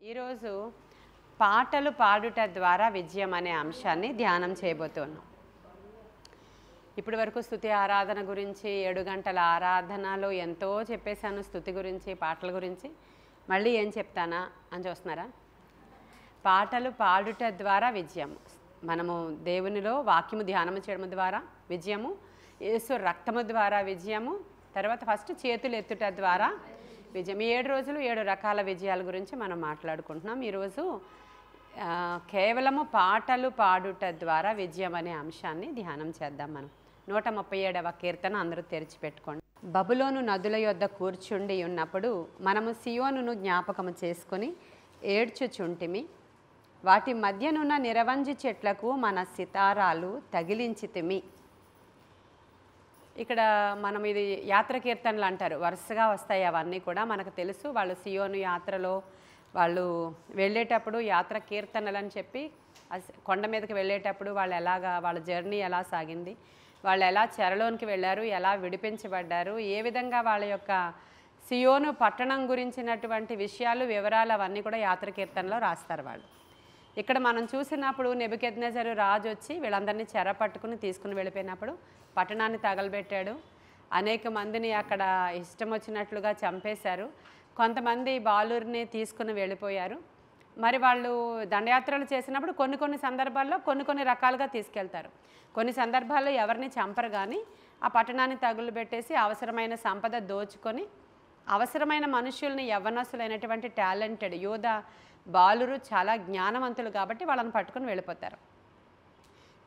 ఈరోజు పాటలు పాడుట ద్వారా విజయం అనే అంశాన్ని ధ్యానం చేయబోతున్నాం. ఇప్పటి వరకు స్తుతి ఆరాధన గురించి 7 గంటల ఆరాధనలో ఎంతో చెప్పేశాను. స్తుతి గురించి, పాటల గురించి. మళ్ళీ ఏం చెప్తానా అని చూస్తున్నారా? పాటలు పాడుట ద్వారా విజయం. మనము దేవునిలో వాక్యము ధ్యానము చేయడం ద్వారా విజయము, యేసు రక్తము ద్వారా విజయము, తర్వాత ఫస్ట్ చేతులు ఎత్తుట ద్వారా విజయం. 7 రోజులు 7 రకాల విజయాల గురించి మనం మాట్లాడుకుంటున్నాం. ఈరోజు కేవలము పాటలు పాడుట ద్వారా విజయం అనే అంశాన్ని ధ్యానం చేద్దాం. మనం 137వ కీర్తన అందరూ తెరిచిపెట్టుకోండి. బబులోను నదుల యొద్ద కూర్చుండి ఉన్నప్పుడు మనము సియోనును జ్ఞాపకము చేసుకొని ఏడ్చుచుంటిమి. వాటి మధ్యనున్న నిరవంజి చెట్లకు మన సితారాలు తగిలించితిమి. ఇక్కడ మనం ఇది యాత్ర కీర్తనలు అంటారు, వరుసగా వస్తాయి అవన్నీ కూడా మనకు తెలుసు. వాళ్ళు సియోను యాత్రలో వాళ్ళు వెళ్ళేటప్పుడు యాత్ర కీర్తనలు అని చెప్పి కొండ మీదకి వెళ్ళేటప్పుడు వాళ్ళ జర్నీ ఎలా సాగింది, వాళ్ళు ఎలా చెరలోనికి వెళ్ళారు, ఎలా విడిపించబడ్డారు, ఏ విధంగా వాళ్ళ యొక్క సియోను పట్టణం గురించినటువంటి విషయాలు, వివరాలు అవన్నీ కూడా యాత్ర కీర్తనలో రాస్తారు వాళ్ళు. ఇక్కడ మనం చూసినప్పుడు నెబుకద్నెజరు రాజు వచ్చి వీళ్ళందరినీ చెర పట్టుకుని తీసుకుని వెళ్ళిపోయినప్పుడు పట్టణాన్ని తగలబెట్టాడు. అనేక మందిని అక్కడ ఇష్టం వచ్చినట్లుగా చంపేశారు. కొంతమంది బాలురిని తీసుకుని వెళ్ళిపోయారు. మరి వాళ్ళు దండయాత్రలు చేసినప్పుడు కొన్ని సందర్భాల్లో కొన్ని రకాలుగా తీసుకెళ్తారు. కొన్ని సందర్భాల్లో ఎవరిని చంపరు, కానీ ఆ పట్టణాన్ని తగులుబెట్టేసి అవసరమైన సంపద దోచుకొని అవసరమైన మనుషుల్ని, యవ్వనస్తులైనటువంటి టాలెంటెడ్ యోధ బాలురు చాలా జ్ఞానవంతులు కాబట్టి వాళ్ళని పట్టుకుని వెళ్ళిపోతారు.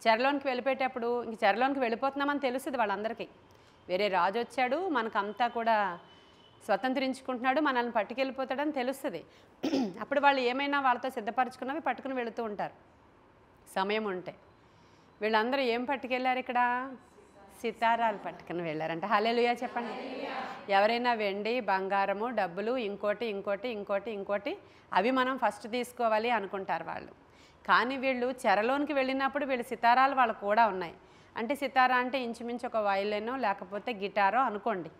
చెరలోనికి వెళ్ళిపోయేటప్పుడు ఇంక చెరలోనికి వెళ్ళిపోతున్నామని తెలుస్తుంది వాళ్ళందరికీ. వేరే రాజు వచ్చాడు, మనకంతా కూడా స్వతంత్రించుకుంటున్నాడు, మనల్ని పట్టుకెళ్ళిపోతాడని తెలుస్తుంది. అప్పుడు వాళ్ళు ఏమైనా వాళ్ళతో సిద్ధపరచుకున్నవి పట్టుకుని వెళుతూ ఉంటారు సమయం ఉంటే. వీళ్ళందరూ ఏం పట్టుకెళ్ళారు ఇక్కడ? సితారాలు పట్టుకుని వెళ్ళారంట. హల్లెలూయా చెప్పండి. ఎవరైనా వెండి, బంగారము, డబ్బులు, ఇంకోటి అవి మనం ఫస్ట్ తీసుకోవాలి అనుకుంటారు వాళ్ళు. కానీ వీళ్ళు చెరలోనికి వెళ్ళినప్పుడు వీళ్ళు సితారాలు వాళ్ళకు కూడా ఉన్నాయి. అంటే సితారా అంటే ఇంచుమించు ఒక వయలినో లేకపోతే గిటారో అనుకోండి.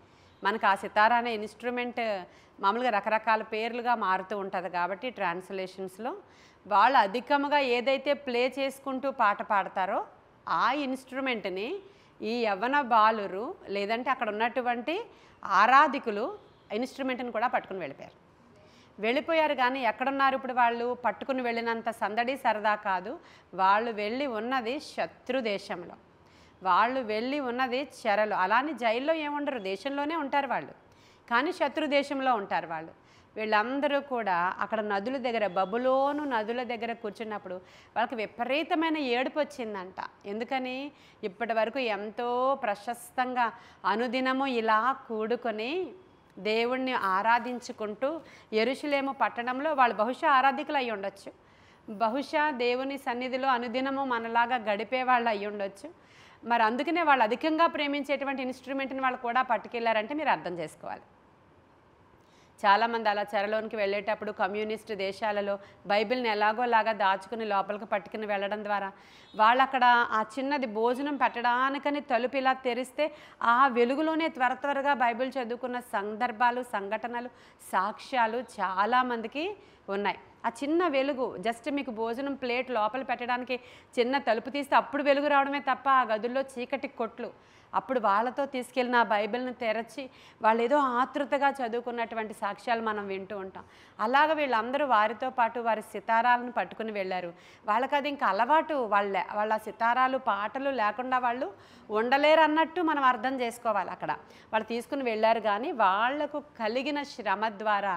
మనకు ఆ సితారా అనే ఇన్స్ట్రుమెంట్ మామూలుగా రకరకాల పేర్లుగా మారుతూ ఉంటుంది కాబట్టి ట్రాన్స్లేషన్స్లో వాళ్ళు అధికముగా ఏదైతే ప్లే చేసుకుంటూ పాట పాడతారో ఆ ఇన్స్ట్రుమెంట్ని ఈ యవ్వన బాలురు లేదంటే అక్కడ ఉన్నటువంటి ఆరాధికులు ఇన్స్ట్రుమెంట్ని కూడా పట్టుకుని వెళ్ళిపోయారు. కానీ ఎక్కడున్నారు ఇప్పుడు? వాళ్ళు పట్టుకుని వెళ్ళినంత సందడి సరదా కాదు. వాళ్ళు వెళ్ళి ఉన్నది శత్రు దేశంలో, వాళ్ళు వెళ్ళి ఉన్నది చెరలో. అలానే జైల్లో ఏముండరు, దేశంలోనే ఉంటారు వాళ్ళు, కానీ శత్రు దేశంలో ఉంటారు వాళ్ళు. వీళ్ళందరూ కూడా అక్కడ నదుల దగ్గర, బబులోను నదుల దగ్గర కూర్చున్నప్పుడు వాళ్ళకి విపరీతమైన ఏడుపు వచ్చిందంట. ఎందుకని? ఇప్పటి వరకు ఎంతో ప్రశస్తంగా అనుదినము ఇలా కూడుకొని దేవుణ్ణి ఆరాధించుకుంటూ యెరూషలేము పట్టణంలో వాళ్ళు బహుశా ఆరాధికులు అయి ఉండొచ్చు, బహుశా దేవుని సన్నిధిలో అనుదినము మనలాగా గడిపే వాళ్ళు అయి ఉండొచ్చు. మరి అందుకనే వాళ్ళు అధికంగా ప్రేమించేటువంటి ఇన్స్ట్రుమెంట్ని వాళ్ళు కూడా పట్టుకెళ్ళారంటే మీరు అర్థం చేసుకోవాలి. చాలామంది అలా చెరలోనికి వెళ్ళేటప్పుడు కమ్యూనిస్ట్ దేశాలలో బైబిల్ని ఎలాగోలాగా దాచుకుని లోపలికి పట్టుకుని వెళ్ళడం ద్వారా వాళ్ళు అక్కడ ఆ చిన్నది భోజనం పెట్టడానికని తలుపు ఇలా తెరిస్తే ఆ వెలుగులోనే త్వరగా బైబిల్ చదువుకున్న సందర్భాలు, సంఘటనలు, సాక్ష్యాలు చాలామందికి ఉన్నాయి. ఆ చిన్న వెలుగు జస్ట్ మీకు భోజనం ప్లేట్ లోపల పెట్టడానికి చిన్న తలుపు తీస్తే అప్పుడు వెలుగు రావడమే తప్ప ఆ గదుల్లో చీకటి కొట్లు. అప్పుడు వాళ్ళతో తీసుకెళ్ళిన ఆ బైబిల్ని తెరచి వాళ్ళు ఏదో ఆతృతగా చదువుకున్నటువంటి సాక్ష్యాలు మనం వింటూ ఉంటాం. అలాగ వీళ్ళందరూ వారితో పాటు వారి సితారాలను పట్టుకుని వెళ్ళారు. వాళ్ళకి అది ఇంకా అలవాటు. వాళ్ళ సితారాలు, పాటలు లేకుండా వాళ్ళు ఉండలేరు అన్నట్టు మనం అర్థం చేసుకోవాలి. అక్కడ వాళ్ళు తీసుకుని వెళ్ళారు, కానీ వాళ్లకు కలిగిన శ్రమ ద్వారా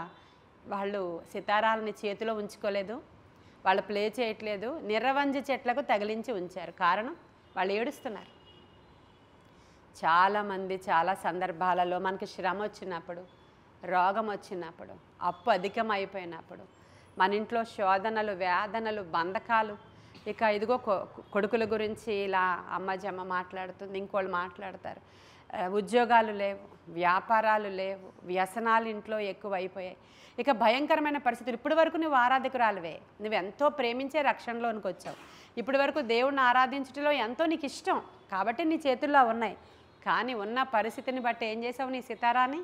వాళ్ళు సితారాలని చేతిలో ఉంచుకోలేదు, వాళ్ళు ప్లే చేయట్లేదు, నిరవంజి చెట్లకు తగిలించి ఉంచారు. కారణం వాళ్ళు ఏడుస్తున్నారు. చాలామంది చాలా సందర్భాలలో మనకి శ్రమ వచ్చినప్పుడు, రోగం వచ్చినప్పుడు, అప్పు అధికమైపోయినప్పుడు, మన ఇంట్లో శోధనలు, వేదనలు, బంధకాలు, ఇక ఇదిగో కొడుకుల గురించి ఇలా అమ్మ మాట్లాడుతుంది, ఇంకోళ్ళు మాట్లాడతారు, ఉద్యోగాలు లేవు, వ్యాపారాలు లేవు, వ్యసనాలు ఇంట్లో ఎక్కువ అయిపోయాయి, ఇక భయంకరమైన పరిస్థితులు. ఇప్పటి వరకు నువ్వు ఆరాధకురాలువే, నువ్వెంతో ప్రేమించే రక్షణలోనికి వచ్చావు, ఇప్పటి వరకు దేవుణ్ణి ఆరాధించడంలో ఎంతో నీకు ఇష్టం కాబట్టి నీ చేతుల్లో ఉన్నాయి. కానీ ఉన్న పరిస్థితిని బట్టి ఏం చేసావు? నీ సితారాని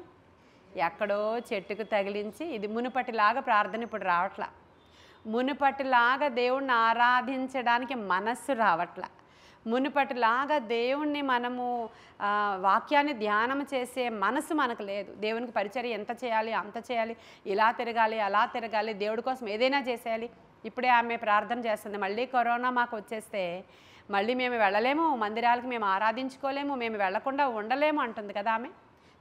ఎక్కడో చెట్టుకు తగిలించి, ఇది మునుపటిలాగా ప్రార్థన ఇప్పుడు రావట్లా. మునుపటిలాగా దేవుణ్ణి ఆరాధించడానికి మనస్సు రావట్ల. మునుపటిలాగా దేవుణ్ణి మనము వాక్యాన్ని ధ్యానం చేసే మనసు మనకు లేదు. దేవునికి పరిచర్య ఎంత చేయాలి, అంత చేయాలి, ఇలా తిరగాలి, అలా తిరగాలి, దేవుడి కోసం ఏదైనా చేసేయాలి. ఇప్పుడే ఆమె ప్రార్థన చేస్తుంది, మళ్ళీ కరోనా మాకు వచ్చేస్తే మళ్ళీ మేము వెళ్ళలేము, మందిరాలకు మేము ఆరాధించుకోలేము, మేము వెళ్లకుండా ఉండలేము అంటుంది కదా ఆమె.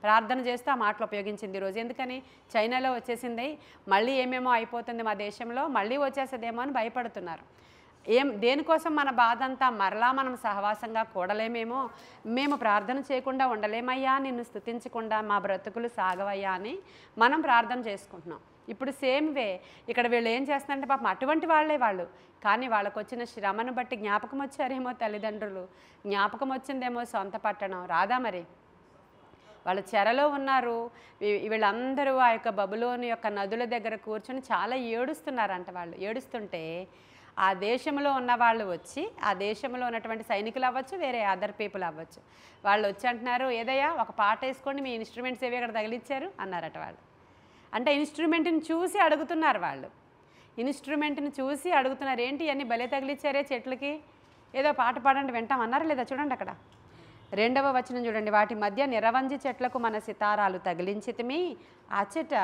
ప్రార్థన చేస్తూ ఆ మాటలు ఉపయోగించింది ఈరోజు. ఎందుకని? చైనాలో వచ్చేసింది, మళ్ళీ ఏమేమో అయిపోతుంది మా దేశంలో, మళ్ళీ వచ్చేసేదేమో అని భయపడుతున్నారు. దేనికోసం మన బాధ అంతా? మరలా మనం సహవాసంగా కూడలేమేమో, మేము ప్రార్థన చేయకుండా ఉండలేమయ్యా, నిన్ను స్తుతించకుండా మా బ్రతుకులు సాగవయ్యా అని మనం ప్రార్థన చేసుకుంటున్నాం. ఇప్పుడు సేమ్ వే ఇక్కడ వీళ్ళు ఏం చేస్తున్నారంటే పాపం అటువంటి వాళ్ళే వాళ్ళు, కానీ వాళ్ళకు వచ్చిన శ్రమను బట్టి జ్ఞాపకం వచ్చారేమో తల్లిదండ్రులు, జ్ఞాపకం వచ్చిందేమో సొంత పట్టణం. రాదా మరి? వాళ్ళు చెరలో ఉన్నారు. వీళ్ళందరూ ఆ యొక్క బబులోను యొక్క నదుల దగ్గర కూర్చొని చాలా ఏడుస్తున్నారంట. వాళ్ళు ఏడుస్తుంటే ఆ దేశంలో ఉన్న వాళ్ళు వచ్చి, ఆ దేశంలో ఉన్నటువంటి సైనికులు అవ్వచ్చు, వేరే అదర్ పీపుల్ అవ్వచ్చు, వాళ్ళు వచ్చి అంటున్నారు, ఏదయ్యా ఒక పాట వేసుకోండి, మీ ఇన్స్ట్రుమెంట్స్ ఏవి అక్కడ తగిలిచ్చారు అన్నారట వాళ్ళు. అంటే ఇన్స్ట్రుమెంట్ని చూసి అడుగుతున్నారు వాళ్ళు, ఇన్స్ట్రుమెంట్ని చూసి అడుగుతున్నారు. ఏంటి అన్ని భలే తగిలిచ్చారే చెట్లకి, ఏదో పాట పాడండి వింటాం అన్నారు లేదా? చూడండి అక్కడ 2వ వచనం చూడండి. వాటి మధ్య నిరవంజి చెట్లకు మన సితారాలు తగిలించితిమి, అచట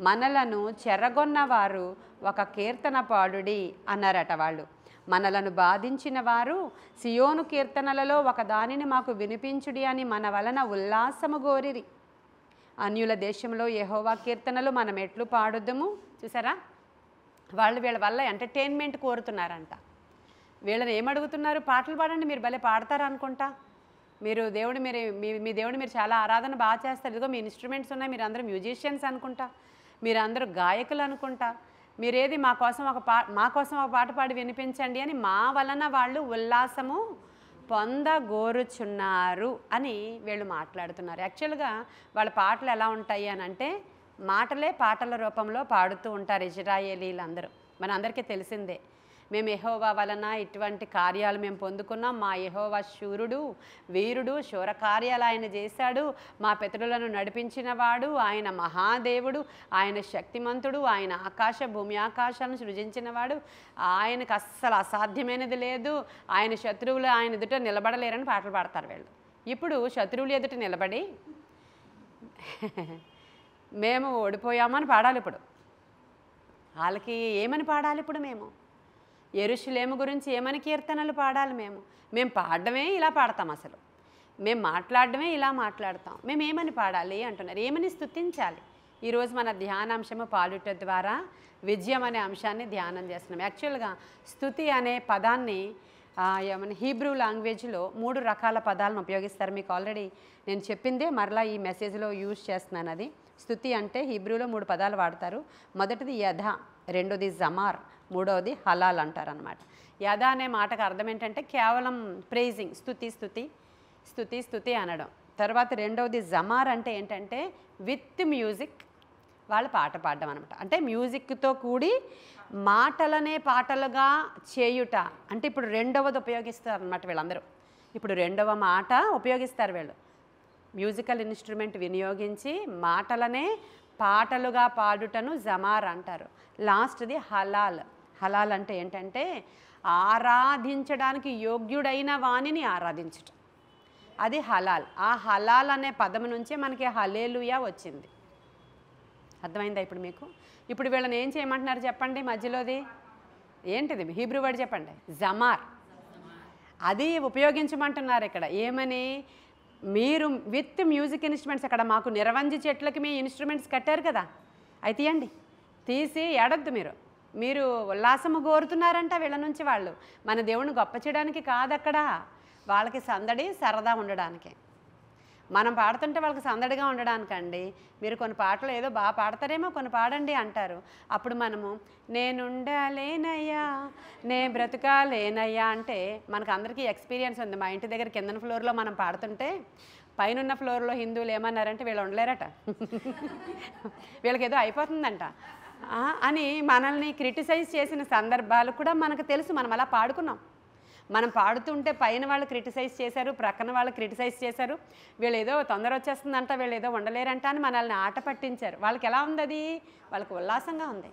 మనలను చెరగొన్నవారు ఒక కీర్తన పాడుడి అన్నారట వాళ్ళు. మనలను బాధించిన వారు సియోను కీర్తనలలో ఒక దానిని మాకు వినిపించుడి అని మన వలన ఉల్లాసము గోరిరి. అన్యుల దేశంలో యెహోవా కీర్తనలు మనం ఎట్లు పాడుద్దాము. చూసారా, వాళ్ళు వీళ్ళ వల్ల ఎంటర్టైన్మెంట్ కోరుతున్నారంట. వీళ్ళని ఏమడుగుతున్నారు? పాటలు పాడండి, మీరు భలే పాడతారు అనుకుంటా, మీరు దేవుడు మీ దేవుడు మీరు చాలా ఆరాధన బాగా చేస్తారు, ఇదిగో మీ ఇన్స్ట్రుమెంట్స్ ఉన్నాయి, మీరు అందరూ మ్యూజిషియన్స్ అనుకుంటా, మీరు అందరూ గాయకులు అనుకుంటా, మీరేది మా కోసం ఒక పాట పాడి వినిపించండి అని మా వలన వాళ్ళు ఉల్లాసము పొందగోరుచున్నారు అని వీళ్ళు మాట్లాడుతున్నారు. యాక్చువల్గా వాళ్ళ పాటలు ఎలా ఉంటాయి అని అంటే, మాటలే పాటల రూపంలో పాడుతూ ఉంటారు ఇజ్రాయేలీలందరూ. మనందరికీ తెలిసిందే, మేము యెహోవా వలన ఇటువంటి కార్యాలు మేము పొందుకున్నాం, మా యెహోవా శూరుడు, వీరుడు, శూర కార్యాలు ఆయన చేశాడు, మా పితరులను నడిపించినవాడు, ఆయన మహాదేవుడు, ఆయన శక్తిమంతుడు, ఆయన ఆకాశ భూమి ఆకాశాలను సృజించినవాడు, ఆయనకు అస్సలు అసాధ్యమైనది లేదు, ఆయన శత్రువులు ఆయన ఎదుట నిలబడలేరని పాటలు పాడతారు వీళ్ళు. ఇప్పుడు శత్రువులు ఎదుట నిలబడి మేము ఓడిపోయామని పాడాలి. ఇప్పుడు వాళ్ళకి ఏమని పాడాలి? ఇప్పుడు మేము యెరూషలేము గురించి ఏమని కీర్తనలు పాడాలి? మేము పాడడమే ఇలా పాడతాం, అసలు మేము మాట్లాడడమే ఇలా మాట్లాడతాం, మేము ఏమని పాడాలి అంటున్నారు. ఏమని స్తుతించాలి? ఈరోజు మన ధ్యానాంశము పాడుట ద్వారా విజయం అనే అంశాన్ని ధ్యానం చేస్తున్నాం. యాక్చువల్గా స్తుతి అనే పదాన్ని ఏమన్నా హీబ్రూ లాంగ్వేజ్లో 3 రకాల పదాలను ఉపయోగిస్తారు. మీకు ఆల్రెడీ నేను చెప్పిందే మరలా ఈ మెసేజ్లో యూజ్ చేస్తున్నాను. అది స్తుతి అంటే హీబ్రూలో 3 పదాలు వాడతారు. మొదటిది యథ, రెండోది జమార్, మూడవది హలాల్ అంటారనమాట. యథ అనే మాటకు అర్థం ఏంటంటే కేవలం ప్రైజింగ్, స్తుతి స్తుతి స్తుతి స్తుతి అనడం. తర్వాత రెండవది జమార్ అంటే ఏంటంటే విత్ మ్యూజిక్ వాళ్ళు పాట పాడడం అనమాట. అంటే మ్యూజిక్తో కూడి మాటలనే పాటలుగా చేయుట. అంటే ఇప్పుడు రెండవది ఉపయోగిస్తారు అనమాట వీళ్ళందరూ. ఇప్పుడు రెండవ మాట ఉపయోగిస్తారు వీళ్ళు. మ్యూజికల్ ఇన్స్ట్రుమెంట్ వినియోగించి మాటలనే పాటలుగా పాడుటను జమార్ అంటారు. లాస్ట్ది హలాల్. హలాల్ అంటే ఏంటంటే ఆరాధించడానికి యోగ్యుడైన వాణిని ఆరాధించటం, అది హలాల్. ఆ హలాల్ అనే పదం నుంచే మనకి హల్లెలూయా వచ్చింది. అర్థమైందా ఇప్పుడు మీకు? ఇప్పుడు వీళ్ళని ఏం చేయమంటున్నారు చెప్పండి? మధ్యలోది ఏంటిది? హీబ్రూ వర్డ్ చెప్పండి. జమార్. అది ఉపయోగించమంటున్నారు ఇక్కడ. ఏమని? మీరు విత్ మ్యూజిక్ ఇన్స్ట్రుమెంట్స్, అక్కడ మాకు నిరవంజి చెట్లకి మీ ఇన్స్ట్రుమెంట్స్ కట్టారు కదా, అవి తీయండి, తీసి ఏడద్దు. మీరు ఉల్లాసము కోరుతున్నారంట వీళ్ళ నుంచి. వాళ్ళు మన దేవుని గొప్ప చేయడానికి కాదు, అక్కడ వాళ్ళకి సందడి సరదా ఉండడానికి. మనం పాడుతుంటే వాళ్ళకి సందడిగా ఉండడానికండి. మీరు కొన్ని పాటలు ఏదో బాగా పాడతారేమో, కొన్ని పాడండి అంటారు. అప్పుడు మనము నేనుండలేనయ్యా, నే బ్రతుకాలేనయ్యా అంటే మనకు అందరికీ ఎక్స్పీరియన్స్ ఉంది. మా ఇంటి దగ్గర కిందన ఫ్లోర్లో మనం పాడుతుంటే పైనున్న ఫ్లోర్లో హిందువులు ఏమన్నారంటే వీళ్ళు ఉండలేరట, వీళ్ళకి ఏదో అయిపోతుందంట అని మనల్ని క్రిటిసైజ్ చేసిన సందర్భాలు కూడా మనకు తెలుసు. మనం అలా పాడుకున్నాం. మనం పాడుతుంటే పైన వాళ్ళు క్రిటిసైజ్ చేశారు, ప్రక్కన వాళ్ళు క్రిటిసైజ్ చేశారు, వీళ్ళు ఏదో తొందర వచ్చేస్తుందంట, వీళ్ళు ఏదో ఉండలేరంట అని మనల్ని ఆట పట్టించారు. వాళ్ళకి ఎలా ఉంది? అది వాళ్ళకి ఉల్లాసంగా ఉంది.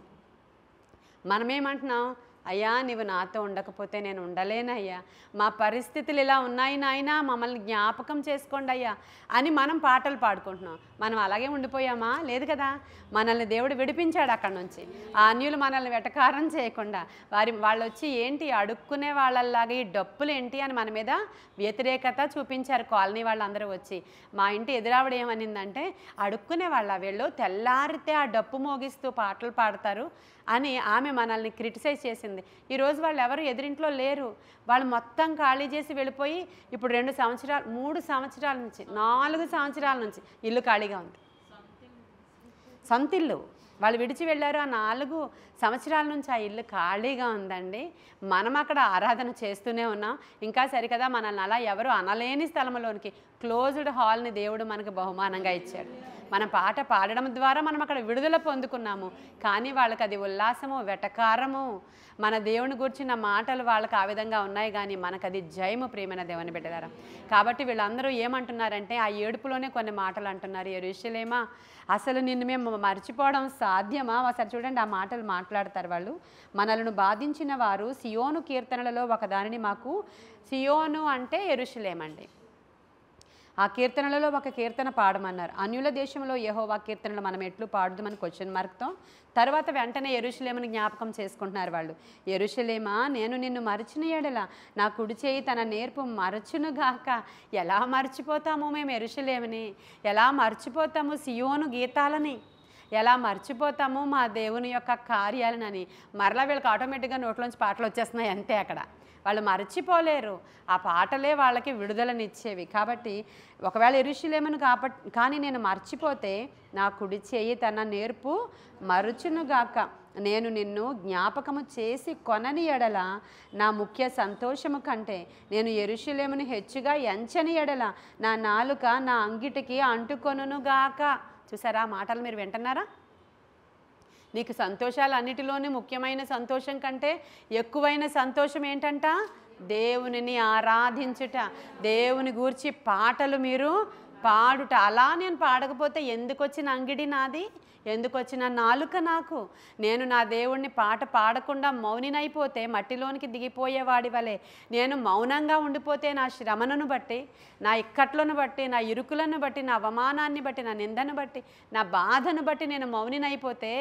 మనమేమంటున్నాం, అయ్యా నీవు నాతో ఉండకపోతే నేను ఉండలేనయ్యా, మా పరిస్థితులు ఇలా ఉన్నాయి నాయనా, మమ్మల్ని జ్ఞాపకం చేసుకోండి అయ్యా అని మనం పాటలు పాడుకుంటున్నాం. మనం అలాగే ఉండిపోయామా? లేదు కదా. మనల్ని దేవుడు విడిపించాడు అక్కడ నుంచి. ఆ అన్యులు మనల్ని వెటకారం చేయకుండా వాళ్ళు వచ్చి ఏంటి అడుక్కునే వాళ్ళలాగా ఈ డప్పులు ఏంటి అని మన మీద వ్యతిరేకత చూపించారు. కాలనీ వాళ్ళందరూ వచ్చి మా ఇంటి ఎదురావిడ ఏమనిందంటే, అడుక్కునే వాళ్ళ వీళ్ళు తెల్లారితే ఆ డప్పు మోగిస్తూ పాటలు పాడతారు అని ఆమె మనల్ని క్రిటిసైజ్ చేసింది. ఈరోజు వాళ్ళు ఎవరు ఎదురింట్లో లేరు. వాళ్ళు మొత్తం ఖాళీ చేసి వెళ్ళిపోయి ఇప్పుడు 2 సంవత్సరాలు 3 సంవత్సరాల నుంచి 4 సంవత్సరాల నుంచి ఇల్లు ఖాళీగా ఉంది. సొంతిల్లు వాళ్ళు విడిచి వెళ్ళారు. ఆ 4 సంవత్సరాల నుంచి ఆ ఇల్లు ఖాళీగా ఉందండి. మనం అక్కడ ఆరాధన చేస్తూనే ఉన్నాం. ఇంకా సరికదా మనల్ని అలా ఎవరు అనలేని స్థలంలోనికి క్లోజ్డ్ హాల్ని దేవుడు మనకు బహుమానంగా ఇచ్చాడు. మనం పాట పాడడం ద్వారా మనం అక్కడ విడుదల పొందుకున్నాము. కానీ వాళ్ళకి అది ఉల్లాసము, వెటకారము. మన దేవుని గురించిన మాటలు వాళ్ళకి ఆ విధంగా ఉన్నాయి, కానీ మనకు అది జయము. ప్రియమైన దేవుని బిడ్డలారా, కాబట్టి వీళ్ళందరూ ఏమంటున్నారంటే ఆ ఏడుపులోనే కొన్ని మాటలు అంటున్నారు. యెరూషలేమా, అసలు నిన్ను మేము మర్చిపోవడం సాధ్యమా? ఒకసారి చూడండి, ఆ మాటలు మాట్లాడతారు వాళ్ళు. మనలను బాధించిన వారు సియోను కీర్తనలలో ఒకదానిని మాకు, సియోను అంటే యెరూషలేమండి, ఆ కీర్తనలలో ఒక కీర్తన పాడమన్నారు. అన్యుల దేశంలో యెహోవా కీర్తనలు మనం ఎట్లు పాడుదామని క్వశ్చన్ మార్క్తో తర్వాత వెంటనే యెరూషలేముని జ్ఞాపకం చేసుకుంటున్నారు వాళ్ళు. యెరూషలేమా, నేను నిన్ను మరచిన ఎడల నా కుడి చేయి తన నేర్పు మరచునుగాక. ఎలా మర్చిపోతాము మేము యెరూషలేముని? ఎలా మర్చిపోతాము సియోను గీతాలని? ఎలా మర్చిపోతాము మా దేవుని యొక్క కార్యాలనని? మరలా వీళ్ళకి ఆటోమేటిక్గా నోట్లోంచి పాటలు వచ్చేస్తున్నాయి అంతే. అక్కడ వాళ్ళు మర్చిపోలేరు. ఆ పాటలే వాళ్ళకి విడుదలనిచ్చేవి. కాబట్టి ఒకవేళ యెరూషలేమును కానీ నేను మర్చిపోతే నా కుడి చేయి తన నేర్పు మరుచునుగాక. నేను నిన్ను జ్ఞాపకము చేసి కొనని ఎడల నా ముఖ్య సంతోషము కంటే నేను యెరూషలేమును హెచ్చుగా ఎంచని ఎడల నా నాలుక నా అంగిటికి అంటుకొనుగాక. చూసారా ఆ మాటలు మీరు వింటున్నారా? నీకు సంతోషాలు అన్నిటిలోనే ముఖ్యమైన సంతోషం కంటే ఎక్కువైన సంతోషం ఏంటంట? దేవునిని ఆరాధించుట, దేవుని గూర్చి పాటలు మీరు పాడుట. అలా నేను పాడకపోతే ఎందుకు వచ్చిన అంగిడి నాది? ఎందుకు వచ్చిన నాలుక నాకు? నేను నా దేవుణ్ణి పాట పాడకుండా మౌనినైపోతే మట్టిలోనికి దిగిపోయేవాడి వలె, నేను మౌనంగా ఉండిపోతే నా శ్రమను బట్టి, నా ఇక్కట్లను బట్టి, నా ఇరుకులను బట్టి, నా అవమానాన్ని బట్టి, నా నిందను బట్టి, నా బాధను బట్టి నేను మౌనినైపోతే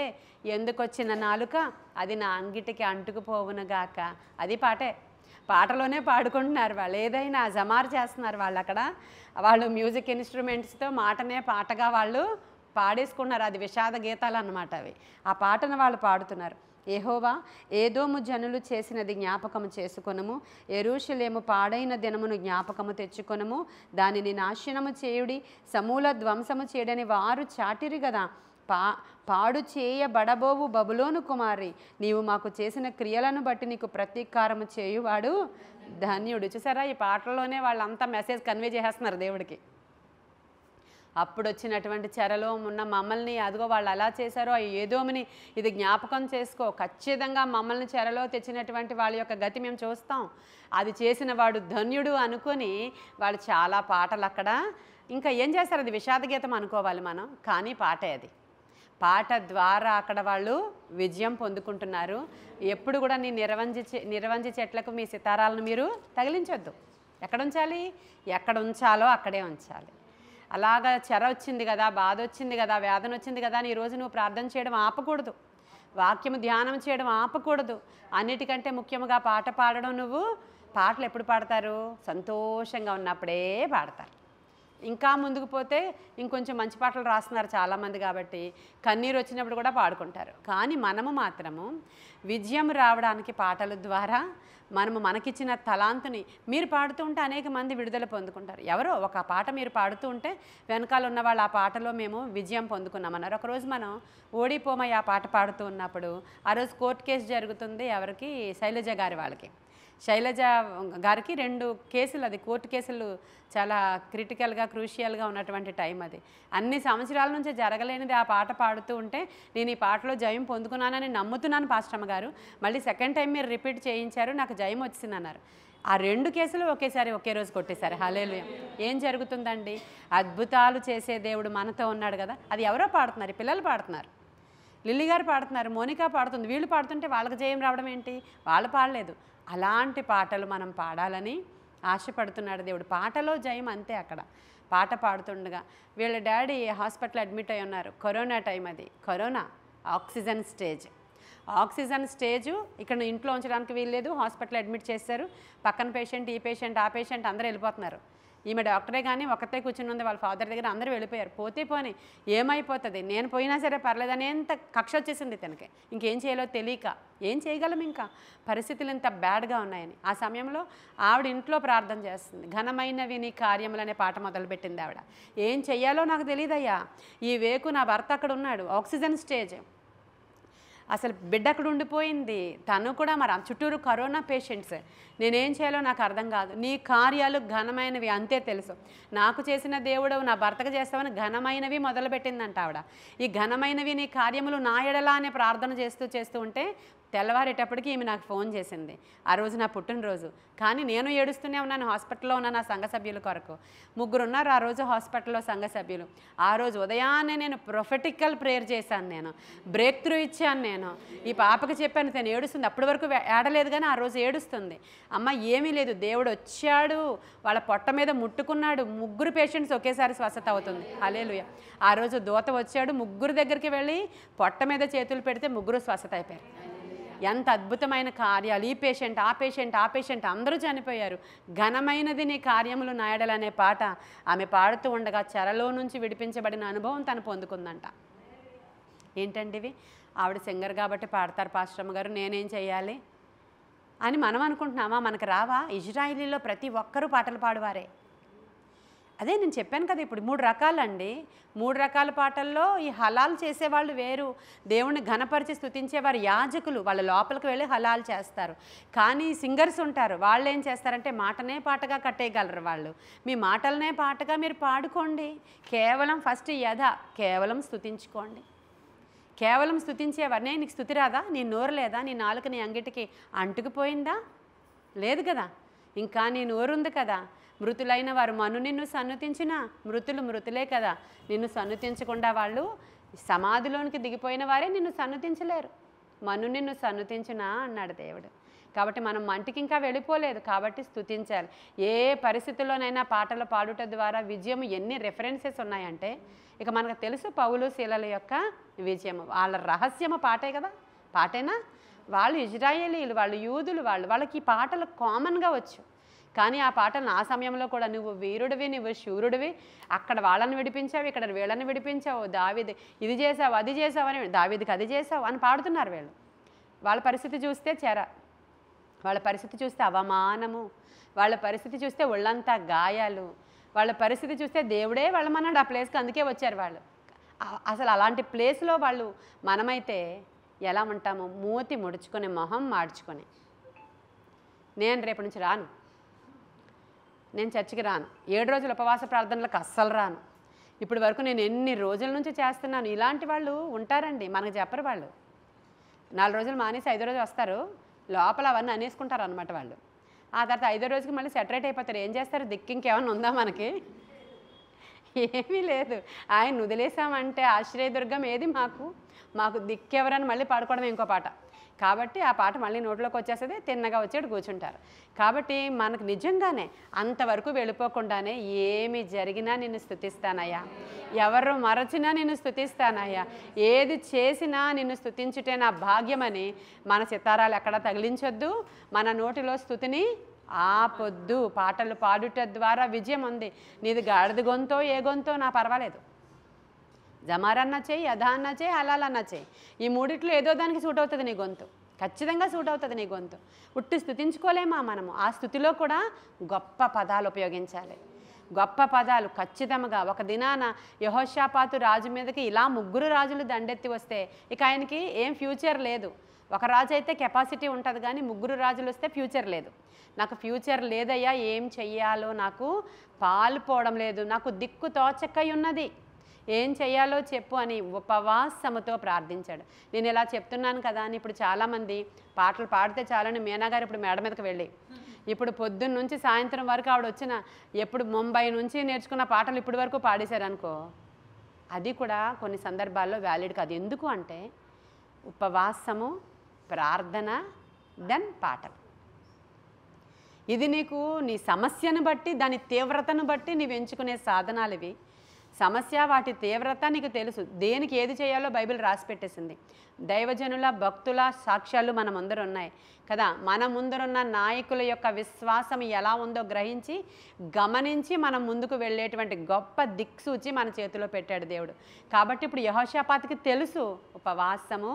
ఎందుకు వచ్చిన నాలుక? అది నా అంగిటికి అంటుకుపోవునుగాక. అది పాటే. పాటలోనే పాడుకుంటున్నారు వాళ్ళు. ఏదైనా జమారు చేస్తున్నారు వాళ్ళు. అక్కడ వాళ్ళు మ్యూజిక్ ఇన్స్ట్రుమెంట్స్తో మాటనే పాటగా వాళ్ళు పాడేసుకున్నారు. అది విషాద గీతాలు అన్నమాట అవి. ఆ పాటను వాళ్ళు పాడుతున్నారు. యెహోవా, ఏదోము జనులు చేసినది జ్ఞాపకము చేసుకొనుము, యెరూషలేము పాడైన దినమును జ్ఞాపకము తెచ్చుకొనుము, దానిని నాశనము చేయుడి, సమూల ధ్వంసము చేయడని వారు చాటిరి గదా. పాడు చేయబడబోవు బబులోను కుమారి, నీవు మాకు చేసిన క్రియలను బట్టి నీకు ప్రతీకారము చేయువాడు ధన్యుడు. చూసారా, ఈ పాటల్లోనే వాళ్ళంతా మెసేజ్ కన్వే చేసేస్తున్నారు దేవుడికి. అప్పుడు వచ్చినటువంటి చెరలో ఉన్న మమ్మల్ని, అదిగో వాళ్ళు అలా చేశారో ఏదోమని ఇది జ్ఞాపకం చేసుకో, ఖచ్చితంగా మమ్మల్ని చెరలో తెచ్చినటువంటి వాళ్ళ యొక్క గతి మేము చూస్తాం, అది చేసిన వాడు ధన్యుడు అనుకొని వాళ్ళు చాలా పాటలు అక్కడ ఇంకా ఏం చేస్తారు, అది విషాద గీతం అనుకోవాలి మనం, కానీ పాటే అది. పాట ద్వారా అక్కడ వాళ్ళు విజయం పొందుకుంటున్నారు. ఎప్పుడు కూడా నీ నిరవంజి చెట్లకు మీ సితారాలను మీరు తగిలించొద్దు. ఎక్కడ ఉంచాలి? ఎక్కడ ఉంచాలో అక్కడే ఉంచాలి. అలాగా చెర వచ్చింది కదా, బాధ వచ్చింది కదా, వేదన వచ్చింది కదా అని ఈరోజు నువ్వు ప్రార్థన చేయడం ఆపకూడదు, వాక్యము ధ్యానం చేయడం ఆపకూడదు. అన్నిటికంటే ముఖ్యంగా పాట పాడడం. నువ్వు పాటలు ఎప్పుడు పాడతారు? సంతోషంగా ఉన్నప్పుడే పాడతారు. ఇంకా ముందుకు పోతే ఇంకొంచెం మంచి పాటలు రాస్తున్నారు చాలామంది, కాబట్టి కన్నీరు వచ్చినప్పుడు కూడా పాడుకుంటారు. కానీ మనము మాత్రము విజయం రావడానికి పాటల ద్వారా మనకిచ్చిన తలాంతుని మీరు పాడుతూ ఉంటే అనేక మంది విడుదల పొందుకుంటారు. ఎవరో ఒక పాట మీరు పాడుతూ ఉంటే వెనకాల ఉన్న వాళ్ళు ఆ పాటలో మేము విజయం పొందుకున్నామన్నారు. ఒకరోజు మనం ఓడిపోమయ్య ఆ పాట పాడుతూ ఉన్నప్పుడు ఆ రోజు కోర్టు కేసు జరుగుతుంది. ఎవరికి? శైలజ గారి వాళ్ళకి. శైలజ గారికి 2 కేసులు, అది కోర్టు కేసులు చాలా క్రిటికల్గా క్రూషియల్గా ఉన్నటువంటి టైం అది. అన్ని సంవత్సరాల నుంచి జరగలేనిది ఆ పాట పాడుతూ ఉంటే నేను ఈ పాటలో జయం పొందుకున్నానని నమ్ముతున్నాను పాస్టమ్మ గారు, మళ్ళీ సెకండ్ టైం మీరు రిపీట్ చేయించారు, నాకు జయం వచ్చింది అన్నారు. ఆ 2 కేసులు ఒకే రోజు కొట్టేశారు. హల్లెలూయా. ఏం జరుగుతుందండి? అద్భుతాలు చేసే దేవుడు మనతో ఉన్నాడు కదా. అది ఎవరో పాడుతున్నారు, పిల్లలు పాడుతున్నారు. లిల్లీ గారు పాడుతున్నారు, మోనికా పాడుతుంది, వీళ్ళు పాడుతుంటే వాళ్ళకి జయం రావడం ఏంటి? వాళ్ళు పాడలేదు. అలాంటి పాటలు మనం పాడాలని ఆశపడుతున్నాడు దేవుడు. పాటలో జయం అంతే. అక్కడ పాట పాడుతుండగా వీళ్ళ డాడీ హాస్పిటల్ అడ్మిట్ అయి ఉన్నారు. కరోనా టైం అది. Corona oxygen stage. Oxygen stage ఇక్కడ ఇంట్లో ఉంచడానికి వీల్లేదు. హాస్పిటల్ అడ్మిట్ చేశారు. పక్కన పేషెంట్, ఈ పేషెంట్, ఆ పేషెంట్ అందరూ వెళ్ళిపోతున్నారు. ఈమె డాక్టరే కానీ ఒక్కతే కూర్చుని ఉంది వాళ్ళ ఫాదర్ దగ్గర. అందరూ వెళ్ళిపోయారు. పోతే పోనీ ఏమైపోతుంది, నేను పోయినా సరే పర్లేదని ఎంత కక్ష వచ్చేసింది తనకి. ఇంకేం చేయాలో తెలియక, ఏం చేయగలం, ఇంకా పరిస్థితులు ఇంత బ్యాడ్గా ఉన్నాయని. ఆ సమయంలో ఆవిడ ఇంట్లో ప్రార్థన చేస్తుంది. ఘనమైనవి నీ కార్యములు అనే పాట మొదలుపెట్టింది ఆవిడ. ఏం చెయ్యాలో నాకు తెలియదయ్యా, ఈ వేకు నా భర్త అక్కడ ఉన్నాడు, ఆక్సిజన్ స్టేజ్, అసలు బిడ్డ అక్కడ ఉండిపోయింది, తను కూడా మరి చుట్టూరు కరోనా పేషెంట్స్, నేనేం చేయాలో నాకు అర్థం కాదు. నీ కార్యాలు ఘనమైనవి అంతే తెలుసు. నాకు చేసిన దేవుడు నా భర్తకు చేస్తావని ఘనమైనవి మొదలుపెట్టిందంట ఆవిడ. ఈ ఘనమైనవి నీ కార్యములు నా ఎడలా అనే ప్రార్థన చేస్తూ ఉంటే తెల్లవారేటప్పటికి ఈమె నాకు ఫోన్ చేసింది. ఆ రోజు నా పుట్టినరోజు. కానీ నేను ఏడుస్తూనే ఉన్నాను. హాస్పిటల్లో ఉన్న నా సంఘ సభ్యుల కొరకు 3 ఉన్నారు ఆ రోజు హాస్పిటల్లో సంఘ సభ్యులు. ఆ రోజు ఉదయాన్నే నేను ప్రొఫెటికల్ ప్రేయర్ చేశాను. నేను బ్రేక్ త్రూ ఇచ్చాను. నేను ఈ పాపకి చెప్పాను, తను ఏడుస్తుంది. అప్పటి వరకు ఏడలేదు కానీ ఆ రోజు ఏడుస్తుంది. అమ్మ ఏమీ లేదు, దేవుడు వచ్చాడు, వాళ్ళ పొట్ట మీద ముట్టుకున్నాడు, 3 పేషెంట్స్ ఒకేసారి స్వస్థత అవుతుంది. హల్లెలూయా. ఆ రోజు దూత వచ్చాడు, 3 దగ్గరికి వెళ్ళి పొట్ట మీద చేతులు పెడితే 3 స్వస్థత అయిపోయారు. ఎంత అద్భుతమైన కార్యాలు! ఈ పేషెంట్, ఆ పేషెంట్, ఆ పేషెంట్ అందరూ చనిపోయారు. ఘనమైనది నీ కార్యములు నాయడలనే పాట ఆమె పాడుతూ ఉండగా చెరలో నుంచి విడిపించబడిన అనుభవం తను పొందుకుందంట. ఏంటండి ఇవి? ఆవిడ సింగర్ కాబట్టి పాడతారు పాస్టమ్మ గారు, నేనేం చేయాలి అని మనం అనుకుంటున్నామా? మనకు రావా? ఇజ్రాయిలీలో ప్రతి ఒక్కరూ పాటలు పాడువారే. అదే నేను చెప్పాను కదా, ఇప్పుడు 3 రకాలండి. 3 రకాల పాటల్లో ఈ హలాల్ చేసేవాళ్ళు వేరు, దేవుణ్ణి ఘనపరిచి స్తుతించేవారు యాజకులు, వాళ్ళ లోపలికి వెళ్ళి హలాల్ చేస్తారు. కానీ సింగర్స్ ఉంటారు, వాళ్ళు ఏం చేస్తారంటే మాటనే పాటగా కట్టేయగలరు. వాళ్ళు మీ మాటలనే పాటగా మీరు పాడుకోండి. కేవలం ఫస్ట్ కేవలం స్తుతించుకోండి. కేవలం స్తుతించేవారు. నీకు స్తుతి రాదా? నీ నోరు లేదా? నీ నాలుక నీ అంగిటికి అంటుకుపోయిందా? లేదు కదా. ఇంకా నీ నోరు ఉంది కదా. మృతులైన వారు మను నిన్ను సన్నుతించినా మృతులు మృతులే కదా. నిన్ను సన్నుతించకుండా వాళ్ళు సమాధిలోనికి దిగిపోయిన వారే నిన్ను సన్నుతించలేరు. మను నిన్ను సన్నుతించునా అన్నాడు దేవుడు. కాబట్టి మనం మంటికి ఇంకా వెళ్ళిపోలేదు, కాబట్టి స్తుతించాలి. ఏ పరిస్థితుల్లోనైనా పాటలు పాడుట ద్వారా విజయం ఎన్ని రెఫరెన్సెస్ ఉన్నాయంటే ఇక మనకు తెలుసు పౌలు శీలల యొక్క విజయం. వాళ్ళ రహస్యము పాటే కదా. పాటేనా? వాళ్ళు ఇజ్రాయేలీలు, వాళ్ళు యూదులు, వాళ్ళకి ఈ పాటలు కామన్గా వచ్చు. కానీ ఆ పాటలను ఆ సమయంలో కూడా నువ్వు వీరుడివి, నువ్వు శూరుడివి, అక్కడ వాళ్ళని విడిపించావు, ఇక్కడ వీళ్ళని విడిపించావు, దావీది ఇది చేసావు, అది చేసావు అని, దావీదికి అది చేసావు అని పాడుతున్నారు వీళ్ళు. వాళ్ళ పరిస్థితి చూస్తే వాళ్ళ పరిస్థితి చూస్తే అవమానము, వాళ్ళ పరిస్థితి చూస్తే ఒళ్ళంతా గాయాలు, వాళ్ళ పరిస్థితి చూస్తే దేవుడే వెళ్ళమన్నాడు ఆ ప్లేస్కి, అందుకే వచ్చారు వాళ్ళు. అసలు అలాంటి ప్లేస్లో వాళ్ళు మనమైతే ఎలా ఉంటాము? మూతి ముడుచుకొని మొహం మార్చుకొని, నేను రేపటి నుంచి రాను, నేను చర్చికి రాను, 7 రోజుల ఉపవాస ప్రార్థనలకు అస్సలు రాను, ఇప్పటి వరకు నేను ఎన్ని రోజుల నుంచి చేస్తున్నాను. ఇలాంటి వాళ్ళు ఉంటారండి, మనకు చెప్పరు. వాళ్ళు 4 రోజులు మానేసి 5వ రోజు వస్తారు, లోపల అవన్నీ అనేసుకుంటారు అనమాట వాళ్ళు. ఆ తర్వాత 5వ రోజుకి మళ్ళీ సెటరేట్ అయిపోతారు. ఏం చేస్తారు? దిక్కు ఇంకేమన్నా ఉందా మనకి? ఏమీ లేదు. ఆయన వదిలేసామంటే ఆశ్రయదుర్గం ఏది మాకు దిక్కెవరని మళ్ళీ పాడుకోవడం ఇంకో పాట. కాబట్టి ఆ పాట మళ్ళీ నోట్లోకి వచ్చేస్తుంది, తిన్నగా వచ్చేడు కూర్చుంటారు. కాబట్టి మనకు నిజంగానే అంతవరకు వెళ్ళిపోకుండానే ఏమి జరిగినా నిన్ను స్తుతిస్తానయ్యా, ఎవరు మరచినా నిన్ను స్తుతిస్తానయ్యా, ఏది చేసినా నిన్ను స్తుతించుటే నా భాగ్యమని మన సితారాలు ఎక్కడ తగిలించొద్దు, మన నోటిలో స్తుతిని ఆపొద్దు. పాటలు పాడుట ద్వారా విజయం ఉంది. నీది గాడిద గొంతో ఏ గొంతో నా పర్వాలేదు, జమారన్న చేయి, యథా అన్న చేయి, హలాల్ అన్న చేయి, ఈ మూడిట్లో ఏదో దానికి సూట్ అవుతుంది నీ గొంతు, ఖచ్చితంగా సూట్ అవుతుంది నీ గొంతు. ఉట్టి స్తుతించుకోలేమా మనము? ఆ స్థుతిలో కూడా గొప్ప పదాలు ఉపయోగించాలి. గొప్ప పదాలు ఖచ్చితంగా. ఒక దినాన యెహోషాపాతు రాజు మీదకి ఇలా 3 రాజులు దండెత్తి వస్తే ఇక ఆయనకి ఏం ఫ్యూచర్ లేదు. ఒక రాజు అయితే కెపాసిటీ ఉంటుంది కానీ 3 రాజులు వస్తే ఫ్యూచర్ లేదు. నాకు ఫ్యూచర్ లేదయ్యా, ఏం చెయ్యాలో నాకు పాలుపోవడం లేదు, నాకు దిక్కు తోచకై ఉన్నది, ఏం చెయ్యాలో చెప్పు అని ఉపవాసముతో ప్రార్థించాడు. నేను ఇలా చెప్తున్నాను కదా అని ఇప్పుడు చాలామంది పాటలు పాడితే చాలని మీనా గారు ఇప్పుడు మేడ మీదకి వెళ్ళి ఇప్పుడు పొద్దున్న నుంచి సాయంత్రం వరకు ఆవిడ వచ్చిన ఎప్పుడు ముంబై నుంచి నేర్చుకున్న పాటలు ఇప్పటి వరకు పాడేశారనుకో, అది కూడా కొన్ని సందర్భాల్లో వ్యాలిడ్ కాదు. ఎందుకు అంటే ఉపవాసము, ప్రార్థన, దెన్ పాటలు. ఇది నీకు నీ సమస్యను బట్టి, దాని తీవ్రతను బట్టి నీవు ఎంచుకునే సాధనాలు ఇవి. సమస్య, వాటి తీవ్రత నీకు తెలుసు. దేనికి ఏది చేయాలో బైబిల్ రాసి పెట్టేసింది. దైవజనుల, భక్తుల సాక్ష్యాలు మన ముందర ఉన్నాయి కదా. మన ముందరున్న నాయకుల యొక్క విశ్వాసం ఎలా ఉందో గ్రహించి, గమనించి మనం ముందుకు వెళ్ళేటువంటి గొప్ప దిక్సూచి మన చేతిలో పెట్టాడు దేవుడు. కాబట్టి ఇప్పుడు యెహోషాపాతుకి తెలుసు ఉపవాసము,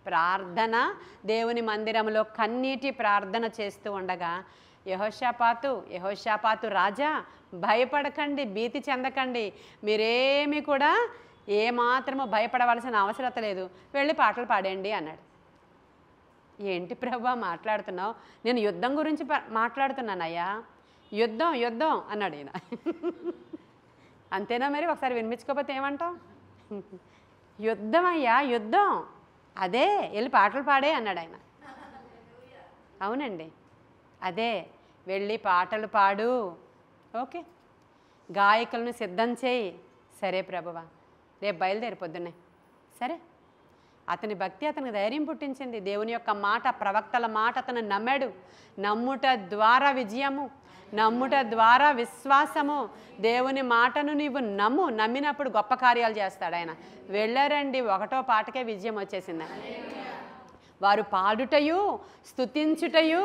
ప్రార్థన, దేవుని మందిరంలో కన్నీటి ప్రార్థన చేస్తూ ఉండగా, యెహోషాపాతు రాజా, భయపడకండి, భీతి చెందకండి, మీరేమి కూడా ఏమాత్రము భయపడవలసిన అవసరత లేదు, వెళ్ళి పాటలు పాడండి అన్నాడు. ఏంటి ప్రభువా మాట్లాడుతున్నావు? నేను యుద్ధం గురించి మాట్లాడుతున్నానయ్యా. యుద్ధం యుద్ధం అన్నాడు ఈయన. అంతేనా మరి? ఒకసారి వినిపించుకోకపోతే ఏమంటావు? యుద్ధం అయ్యా, యుద్ధం, అదే వెళ్ళి పాటలు పాడే అన్నాడు ఆయన. అవునండి, అదే వెళ్ళి పాటలు పాడు. ఓకే, గాయకులను సిద్ధం చేయి. సరే ప్రభువా, రేపు బయలుదేరి పొద్దున్నే. సరే, అతని భక్తి అతనికి ధైర్యం పుట్టించింది. దేవుని యొక్క మాట, ప్రవక్తల మాట అతను నమ్మాడు. నమ్ముట ద్వారా విజయము, నమ్ముట ద్వారా విశ్వాసము. దేవుని మాటను నీవు నమ్ము, నమ్మినప్పుడు గొప్ప కార్యాలు చేస్తాడు ఆయన. వెళ్ళారండి, 1వ పాటకే విజయం వచ్చేసింది. వారు పాడుటయు స్తుతించుటయు